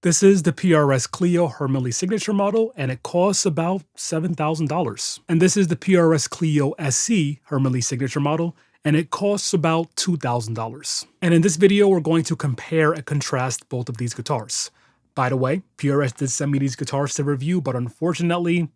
This is the PRS Chleo Hermele Signature model, and it costs about $7,000. And this is the PRS Chleo SE Hermele Signature model, and it costs about $2,000. And in this video, we're going to compare and contrast both of these guitars. By the way, PRS did send me these guitars to review, but unfortunately,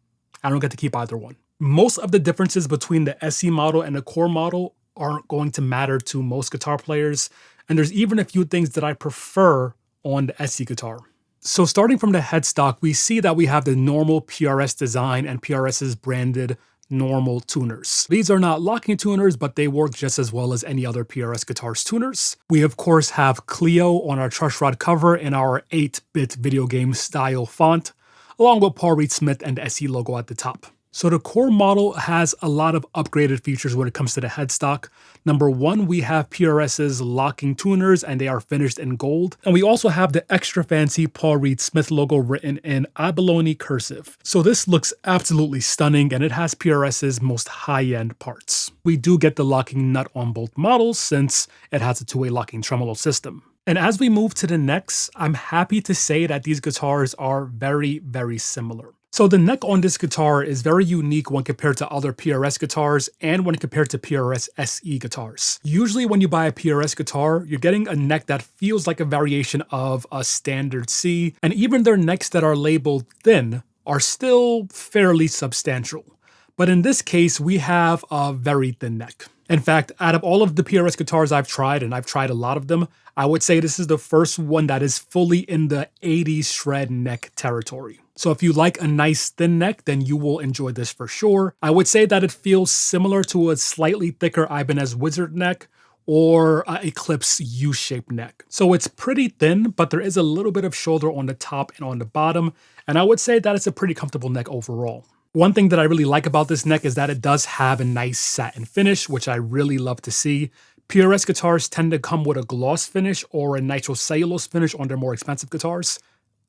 I don't get to keep either one. Most of the differences between the SE model and the core model aren't going to matter to most guitar players, and there's even a few things that I prefer on the SE guitar. So starting from the headstock, we see that we have the normal PRS design and PRS's branded normal tuners. These are not locking tuners, but they work just as well as any other PRS guitar's tuners. We of course have Chleo on our truss rod cover in our 8-bit video game style font, along with Paul Reed Smith and the SE logo at the top. So the core model has a lot of upgraded features when it comes to the headstock. Number one, we have PRS's locking tuners and they are finished in gold. And we also have the extra fancy Paul Reed Smith logo written in abalone cursive. So this looks absolutely stunning and it has PRS's most high-end parts. We do get the locking nut on both models since it has a two-way locking tremolo system. And as we move to the necks, I'm happy to say that these guitars are very, very similar. So the neck on this guitar is very unique when compared to other PRS guitars and when compared to PRS SE guitars. Usually when you buy a PRS guitar, you're getting a neck that feels like a variation of a standard C, and even their necks that are labeled thin are still fairly substantial. But in this case, we have a very thin neck. In fact, out of all of the PRS guitars I've tried, and I've tried a lot of them, I would say this is the first one that is fully in the 80s shred neck territory. So if you like a nice thin neck, then you will enjoy this for sure. I would say that it feels similar to a slightly thicker Ibanez Wizard neck or Eclipse U-shaped neck. So it's pretty thin, but there is a little bit of shoulder on the top and on the bottom, and I would say that it's a pretty comfortable neck overall. One thing that I really like about this neck is that it does have a nice satin finish, which I really love to see. PRS guitars tend to come with a gloss finish or a nitrocellulose finish on their more expensive guitars.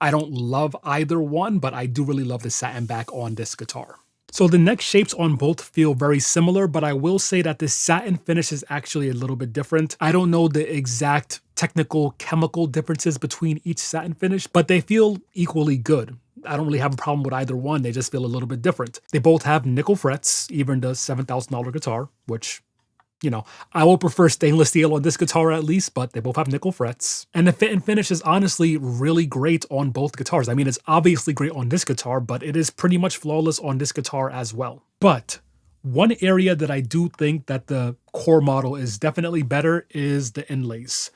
I don't love either one, but I do really love the satin back on this guitar. So the neck shapes on both feel very similar, but I will say that the satin finish is actually a little bit different. I don't know the exact technical chemical differences between each satin finish, but they feel equally good. I don't really have a problem with either one. They just feel a little bit different. They both have nickel frets, even the $7,000 guitar, which, you know, I will prefer stainless steel on this guitar at least, but they both have nickel frets. And the fit and finish is honestly really great on both guitars. I mean, it's obviously great on this guitar, but it is pretty much flawless on this guitar as well. But one area that I do think that the core model is definitely better is the inlays.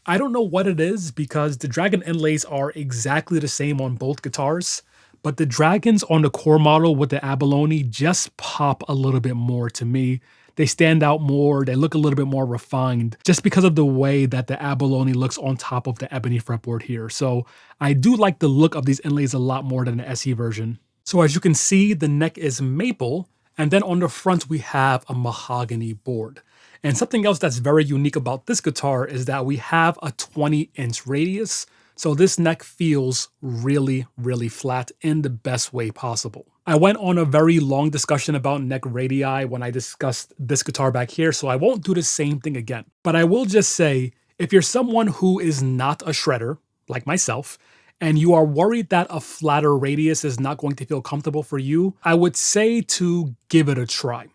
I don't know what it is because the Dragon inlays are exactly the same on both guitars, but the Dragons on the core model with the abalone just pop a little bit more to me. They stand out more, they look a little bit more refined just because of the way that the abalone looks on top of the ebony fretboard here. So I do like the look of these inlays a lot more than the SE version. So as you can see, the neck is maple, and then on the front we have a mahogany board. And something else that's very unique about this guitar is that we have a 20-inch radius, so this neck feels really, really flat in the best way possible. I went on a very long discussion about neck radii when I discussed this guitar back here, so I won't do the same thing again. But I will just say, if you're someone who is not a shredder, like myself, and you are worried that a flatter radius is not going to feel comfortable for you, I would say to give it a try.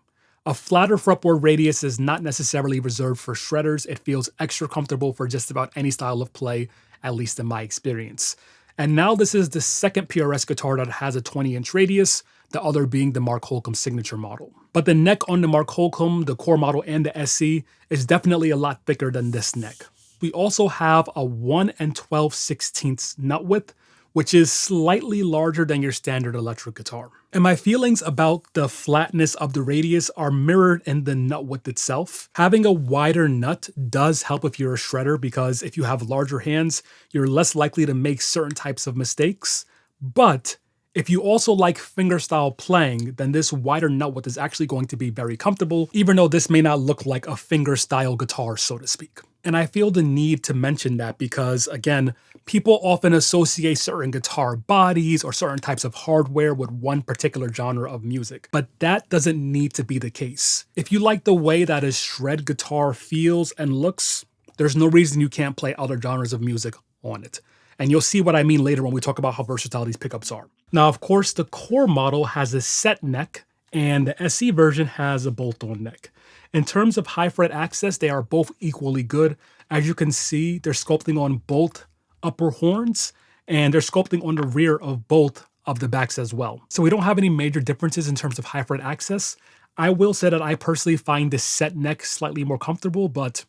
A flatter fretboard radius is not necessarily reserved for shredders. It feels extra comfortable for just about any style of play, at least in my experience. And now this is the second PRS guitar that has a 20-inch radius, the other being the Mark Holcomb signature model. But the neck on the Mark Holcomb, the core model, and the SE is definitely a lot thicker than this neck. We also have a 1 12/16 nut width, which is slightly larger than your standard electric guitar. And my feelings about the flatness of the radius are mirrored in the nut width itself. Having a wider nut does help if you're a shredder because if you have larger hands, you're less likely to make certain types of mistakes. But if you also like fingerstyle playing, then this wider nut width is actually going to be very comfortable, even though this may not look like a fingerstyle guitar, so to speak. And I feel the need to mention that because, again, people often associate certain guitar bodies or certain types of hardware with one particular genre of music, but that doesn't need to be the case. If you like the way that a shred guitar feels and looks, there's no reason you can't play other genres of music on it. And you'll see what I mean later when we talk about how versatile these pickups are. Now, of course, the core model has a set neck and the SE version has a bolt-on neck. In terms of high fret access, they are both equally good. As you can see, they're sculpting on both upper horns and they're sculpting on the rear of both of the backs as well. So we don't have any major differences in terms of high fret access. I will say that I personally find the set neck slightly more comfortable, but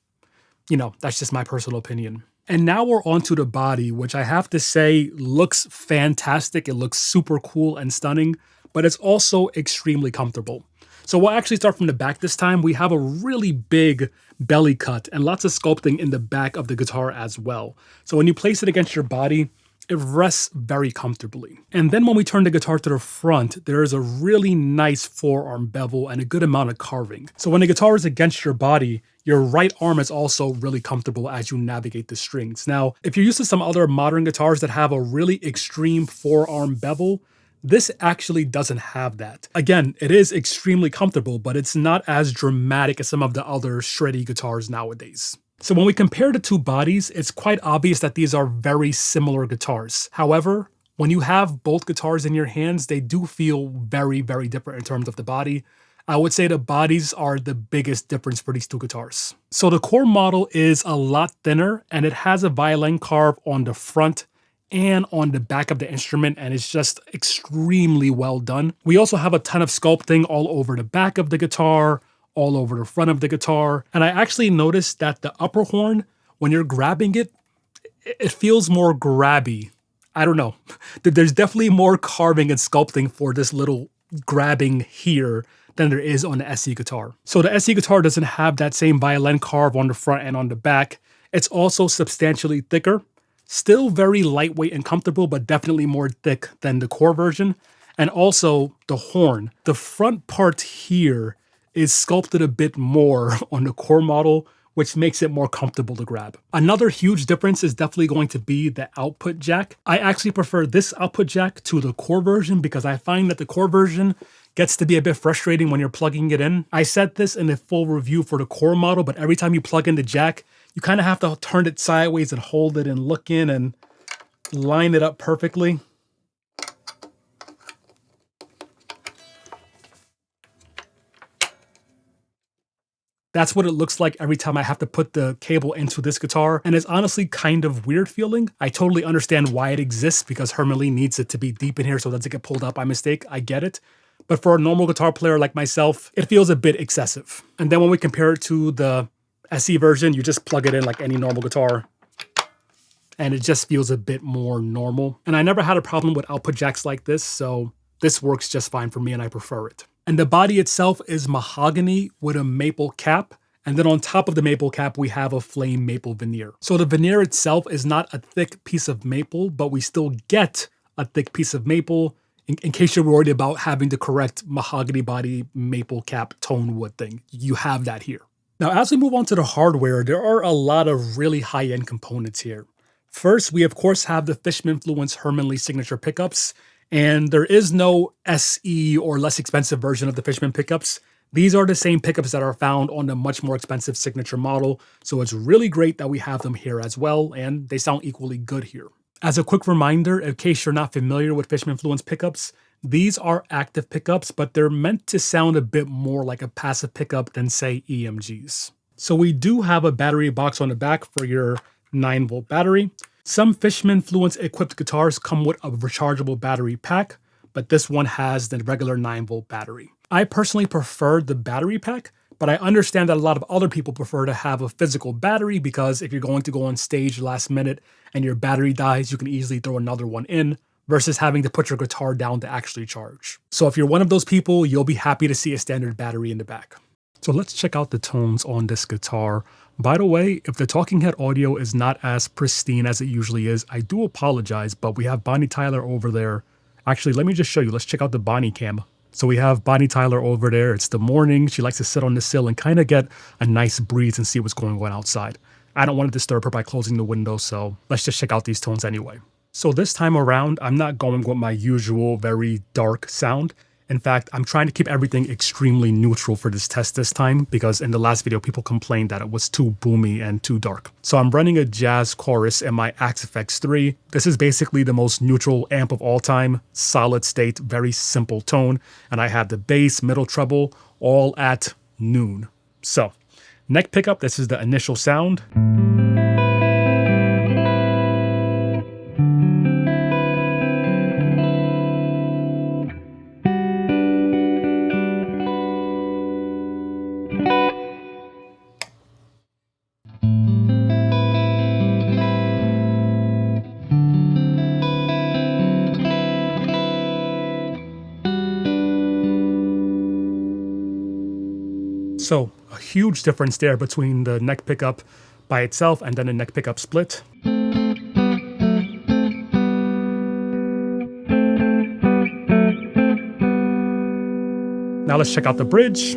you know, that's just my personal opinion. And now we're on to the body, which I have to say looks fantastic. It looks super cool and stunning, but it's also extremely comfortable. So we'll actually start from the back this time. We have a really big belly cut and lots of sculpting in the back of the guitar as well. So when you place it against your body, it rests very comfortably. And then when we turn the guitar to the front, there is a really nice forearm bevel and a good amount of carving. So when the guitar is against your body, your right arm is also really comfortable as you navigate the strings. Now, if you're used to some other modern guitars that have a really extreme forearm bevel, this actually doesn't have that. Again, it is extremely comfortable, but it's not as dramatic as some of the other shreddy guitars nowadays. So when we compare the two bodies, it's quite obvious that these are very similar guitars. However, when you have both guitars in your hands, they do feel very, very different in terms of the body. I would say the bodies are the biggest difference for these two guitars. So the core model is a lot thinner and it has a violin carve on the front and on the back of the instrument, and it's just extremely well done. We also have a ton of sculpting all over the back of the guitar, all over the front of the guitar. And I actually noticed that the upper horn, when you're grabbing it, it feels more grabby. I don't know. There's definitely more carving and sculpting for this little grabbing here than there is on the SE guitar. So the SE guitar doesn't have that same violin carve on the front and on the back. It's also substantially thicker, still very lightweight and comfortable, but definitely more thick than the core version. And also the horn. The front part here is sculpted a bit more on the core model, which makes it more comfortable to grab. Another huge difference is definitely going to be the output jack. I actually prefer this output jack to the core version because I find that the core version gets to be a bit frustrating when you're plugging it in. I said this in a full review for the core model, but every time you plug in the jack, you kind of have to turn it sideways and hold it and look in and line it up perfectly. That's what it looks like every time I have to put the cable into this guitar, and it's honestly kind of weird feeling. I totally understand why it exists because Hermele needs it to be deep in here so it doesn't get pulled out by mistake. I get it. But for a normal guitar player like myself, it feels a bit excessive. And then when we compare it to the SE version, you just plug it in like any normal guitar, and it just feels a bit more normal. And I never had a problem with output jacks like this, so this works just fine for me and I prefer it. And the body itself is mahogany with a maple cap. And then on top of the maple cap, we have a flame maple veneer. So the veneer itself is not a thick piece of maple, but we still get a thick piece of maple in case you're worried about having the correct mahogany body maple cap tone wood thing. You have that here. Now, as we move on to the hardware, there are a lot of really high-end components here. First, we of course have the Fishman-influenced Hermele signature pickups. And there is no SE or less expensive version of the Fishman pickups. These are the same pickups that are found on the much more expensive signature model, so it's really great that we have them here as well, and they sound equally good here. As a quick reminder, in case you're not familiar with Fishman-influenced pickups, these are active pickups, but they're meant to sound a bit more like a passive pickup than, say, EMGs. So we do have a battery box on the back for your 9-volt battery. Some Fishman-influenced equipped guitars come with a rechargeable battery pack, but this one has the regular 9-volt battery. I personally prefer the battery pack, but I understand that a lot of other people prefer to have a physical battery because if you're going to go on stage last minute and your battery dies, you can easily throw another one in versus having to put your guitar down to actually charge. So if you're one of those people, you'll be happy to see a standard battery in the back. So let's check out the tones on this guitar. By the way, if the talking head audio is not as pristine as it usually is, I do apologize, but we have Bonnie Tyler over there. Actually, let me just show you. Let's check out the Bonnie cam. So we have Bonnie Tyler over there. It's the morning. She likes to sit on the sill and kind of get a nice breeze and see what's going on outside. I don't want to disturb her by closing the window, so let's just check out these tones anyway. So this time around, I'm not going with my usual very dark sound. In fact, I'm trying to keep everything extremely neutral for this test this time because in the last video, people complained that it was too boomy and too dark. So I'm running a jazz chorus in my Axe-Fx 3. This is basically the most neutral amp of all time, solid state, very simple tone. And I have the bass, middle treble, all at noon. So neck pickup, this is the initial sound. So a huge difference there between the neck pickup by itself and then the neck pickup split. Now let's check out the bridge.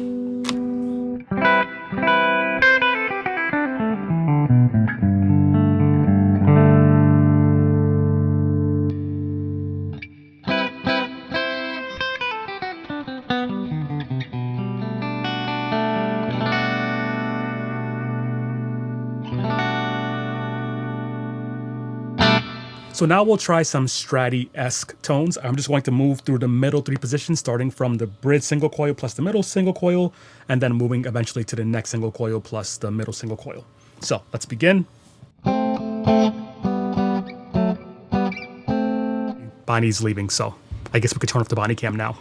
So now we'll try some Stratty-esque tones. I'm just going to move through the middle three positions, starting from the bridge single coil plus the middle single coil, and then moving eventually to the neck single coil plus the middle single coil. So let's begin. Bonnie's leaving, so I guess we could turn off the Bonnie cam now.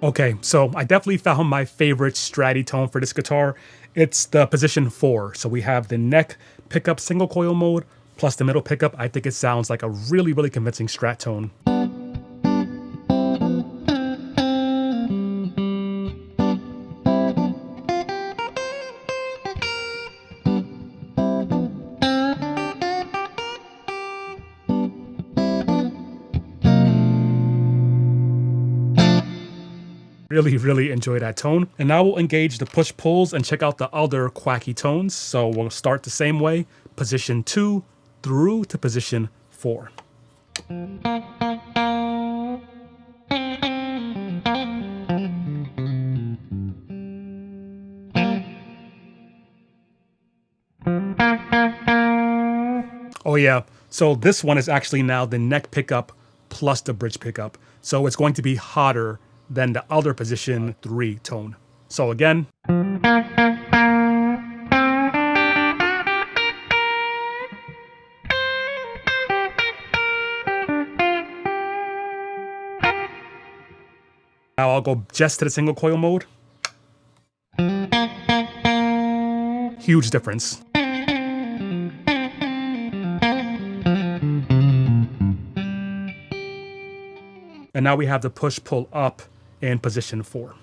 Okay, so I definitely found my favorite Stratty tone for this guitar. It's the position 4. So we have the neck pickup single coil mode plus the middle pickup. I think it sounds like a really, really convincing Strat tone. Really enjoy that tone. And now we'll engage the push pulls and check out the other quacky tones. So we'll start the same way, position 2 through to position 4. Oh yeah, so this one is actually now the neck pickup plus the bridge pickup. So it's going to be hotter than the other position 3 tone. So again. Now I'll go just to the single coil mode. Huge difference. And now we have the push pull up in position 4.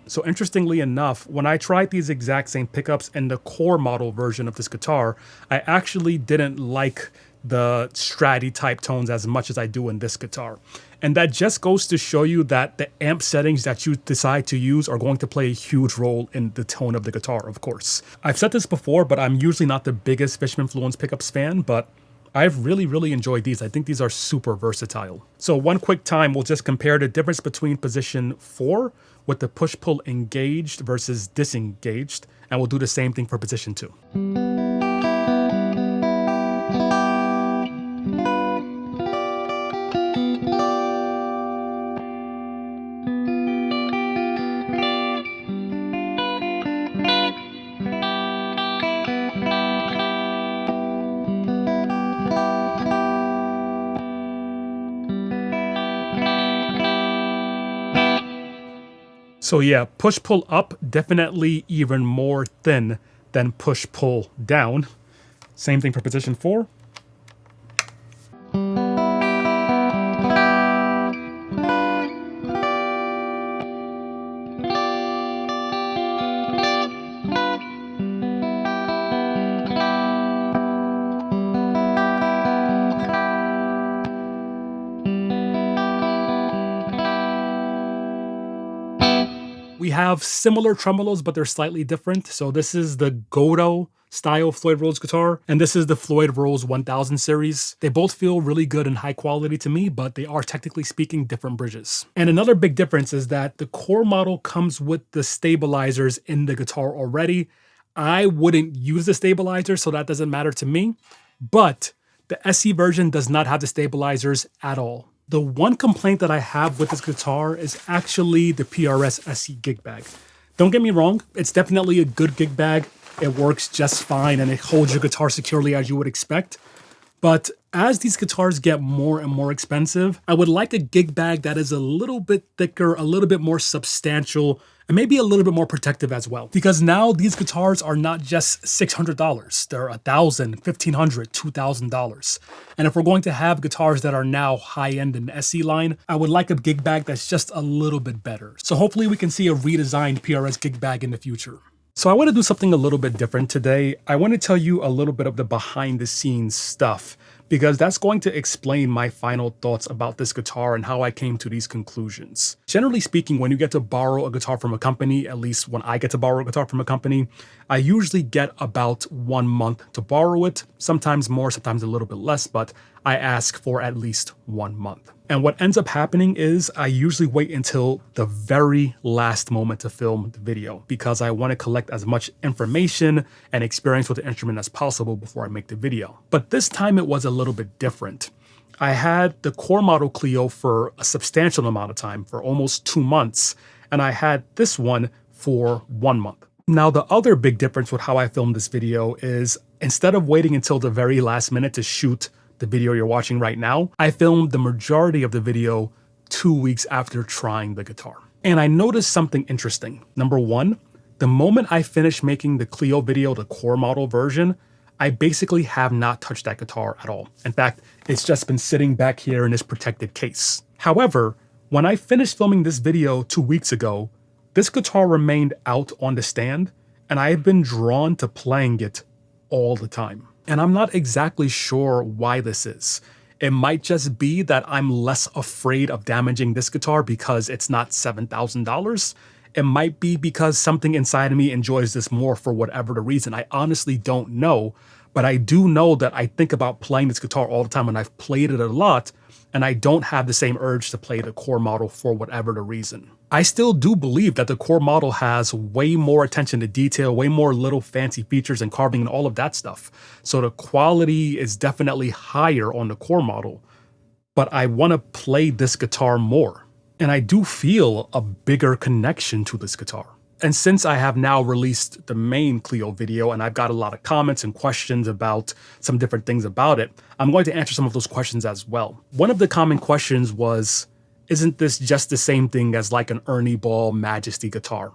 So interestingly enough, when I tried these exact same pickups in the core model version of this guitar, I actually didn't like the Stratty type tones as much as I do in this guitar. And that just goes to show you that the amp settings that you decide to use are going to play a huge role in the tone of the guitar, of course. I've said this before, but I'm usually not the biggest Fishman Fluence pickups fan, but I've really enjoyed these. I think these are super versatile. So one quick time, we'll just compare the difference between position 4 with the push-pull engaged versus disengaged, and we'll do the same thing for position 2. So yeah, push-pull up, definitely even more thin than push-pull down. Same thing for position 4. We have similar tremolos, but they're slightly different. So this is the Godo style Floyd Rose guitar, and this is the Floyd Rose 1000 series. They both feel really good and high quality to me, but they are technically speaking different bridges. And another big difference is that the core model comes with the stabilizers in the guitar already. I wouldn't use the stabilizer, so that doesn't matter to me, but the SE version does not have the stabilizers at all. The one complaint that I have with this guitar is actually the PRS SE gig bag. Don't get me wrong, it's definitely a good gig bag. It works just fine and it holds your guitar securely as you would expect. But as these guitars get more and more expensive, I would like a gig bag that is a little bit thicker, a little bit more substantial, and maybe a little bit more protective as well. Because now these guitars are not just $600, they're $1,000, $1,500, $2,000. And if we're going to have guitars that are now high-end in the SE line, I would like a gig bag that's just a little bit better. So hopefully we can see a redesigned PRS gig bag in the future. So I want to do something a little bit different today. I want to tell you a little bit of the behind the scenes stuff, because that's going to explain my final thoughts about this guitar and how I came to these conclusions. Generally speaking, when you get to borrow a guitar from a company, at least when I get to borrow a guitar from a company, I usually get about 1 month to borrow it, sometimes more, sometimes a little bit less, but I ask for at least 1 month. And what ends up happening is I usually wait until the very last moment to film the video because I want to collect as much information and experience with the instrument as possible before I make the video. But this time it was a little bit different. I had the core model Chleo for a substantial amount of time, for almost 2 months, and I had this one for 1 month. Now, the other big difference with how I filmed this video is instead of waiting until the very last minute to shoot the video you're watching right now, I filmed the majority of the video 2 weeks after trying the guitar. And I noticed something interesting. Number one, the moment I finished making the Chleo video, the core model version, I basically have not touched that guitar at all. In fact, it's just been sitting back here in this protected case. However, when I finished filming this video 2 weeks ago, this guitar remained out on the stand, and I have been drawn to playing it all the time. And I'm not exactly sure why this is. It might just be that I'm less afraid of damaging this guitar because it's not $7,000. It might be because something inside of me enjoys this more for whatever the reason. I honestly don't know, but I do know that I think about playing this guitar all the time and I've played it a lot, and I don't have the same urge to play the core model for whatever the reason. I still do believe that the core model has way more attention to detail, way more little fancy features and carving and all of that stuff. So the quality is definitely higher on the core model, but I want to play this guitar more. And I do feel a bigger connection to this guitar. And since I have now released the main Chleo video and I've got a lot of comments and questions about some different things about it, I'm going to answer some of those questions as well. One of the common questions was, isn't this just the same thing as like an Ernie Ball Majesty guitar?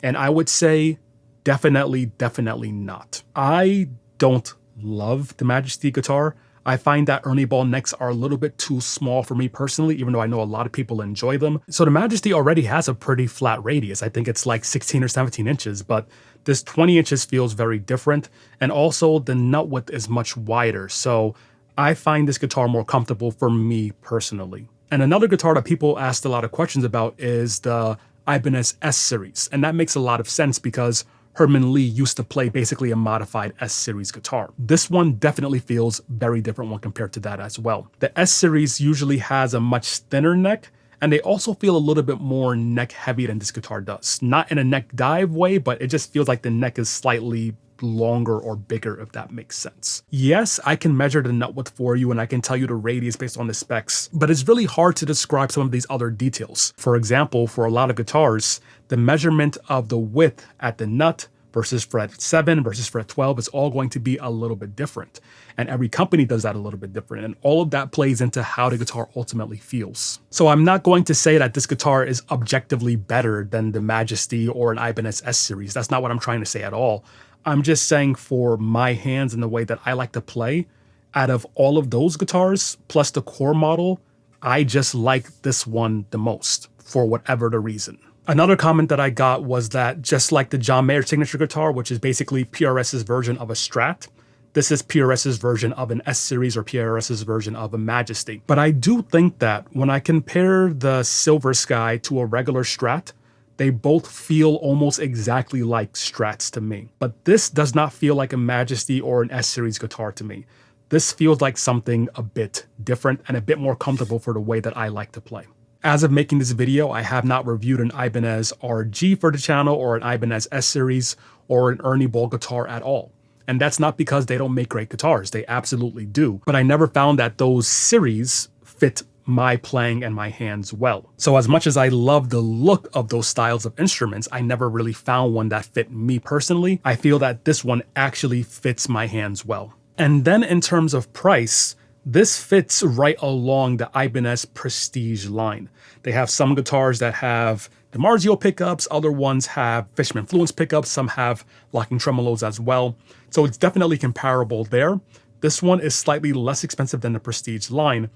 And I would say definitely not. I don't love the Majesty guitar. I find that Ernie Ball necks are a little bit too small for me personally, even though I know a lot of people enjoy them. So the Majesty already has a pretty flat radius. I think it's like 16 or 17 inches, but this 20 inches feels very different. And also the nut width is much wider. So I find this guitar more comfortable for me personally. And another guitar that people asked a lot of questions about is the Ibanez S series. And that makes a lot of sense because Herman Li used to play basically a modified S series guitar. This one definitely feels very different when compared to that as well. The S series usually has a much thinner neck, and they also feel a little bit more neck heavy than this guitar does. Not in a neck dive way, but it just feels like the neck is slightly longer or bigger, if that makes sense. Yes, I can measure the nut width for you and I can tell you the radius based on the specs, but it's really hard to describe some of these other details. For example, for a lot of guitars, the measurement of the width at the nut versus fret 7 versus fret 12 is all going to be a little bit different. And every company does that a little bit different. And all of that plays into how the guitar ultimately feels. So I'm not going to say that this guitar is objectively better than the Majesty or an Ibanez S series. That's not what I'm trying to say at all. I'm just saying for my hands and the way that I like to play, out of all of those guitars, plus the core model, I just like this one the most, for whatever the reason. Another comment that I got was that just like the John Mayer signature guitar, which is basically PRS's version of a Strat, this is PRS's version of an S series or PRS's version of a Majesty. But I do think that when I compare the Silver Sky to a regular Strat, they both feel almost exactly like Strats to me. But this does not feel like a Majesty or an S series guitar to me. This feels like something a bit different and a bit more comfortable for the way that I like to play. As of making this video, I have not reviewed an Ibanez RG for the channel or an Ibanez S series or an Ernie Ball guitar at all. And that's not because they don't make great guitars, they absolutely do. But I never found that those series fit my playing and my hands well. So as much as I love the look of those styles of instruments, I never really found one that fit me personally. I feel that this one actually fits my hands well. And then in terms of price, this fits right along the Ibanez Prestige line. They have some guitars that have DiMarzio pickups, other ones have Fishman Fluence pickups, some have locking tremolos as well. So it's definitely comparable there. This one is slightly less expensive than the Prestige line,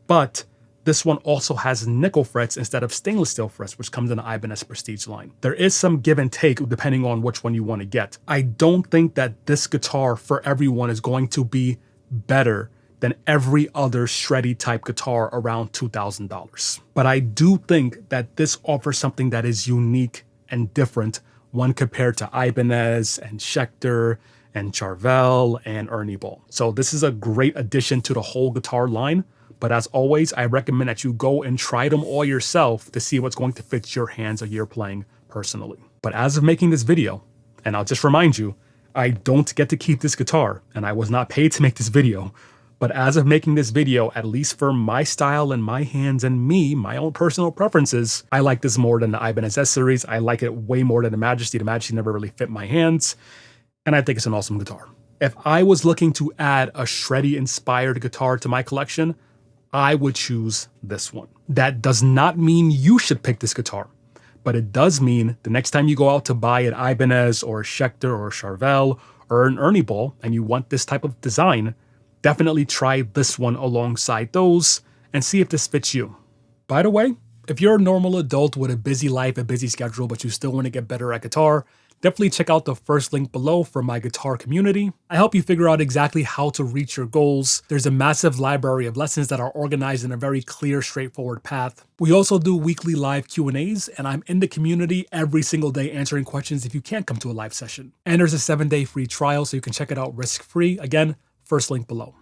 but this one also has nickel frets instead of stainless steel frets, which comes in the Ibanez Prestige line. There is some give and take depending on which one you want to get. I don't think that this guitar for everyone is going to be better than every other shreddy type guitar around $2,000. But I do think that this offers something that is unique and different when compared to Ibanez and Schecter and Charvel and Ernie Ball. So this is a great addition to the whole guitar line. But as always, I recommend that you go and try them all yourself to see what's going to fit your hands or your playing personally. But as of making this video, and I'll just remind you, I don't get to keep this guitar, and I was not paid to make this video. But as of making this video, at least for my style and my hands and me, my own personal preferences, I like this more than the Ibanez S series. I like it way more than the Majesty. The Majesty never really fit my hands, and I think it's an awesome guitar. If I was looking to add a shreddy-inspired guitar to my collection, I would choose this one. That does not mean you should pick this guitar, but it does mean the next time you go out to buy an Ibanez or a Schecter or a Charvel or an Ernie Ball and you want this type of design, definitely try this one alongside those and see if this fits you. By the way, if you're a normal adult with a busy life, a busy schedule, but you still want to get better at guitar, definitely check out the first link below for my guitar community. I help you figure out exactly how to reach your goals. There's a massive library of lessons that are organized in a very clear, straightforward path. We also do weekly live Q&As, and I'm in the community every single day answering questions if you can't come to a live session. And there's a 7-day free trial, so you can check it out risk-free. Again, first link below.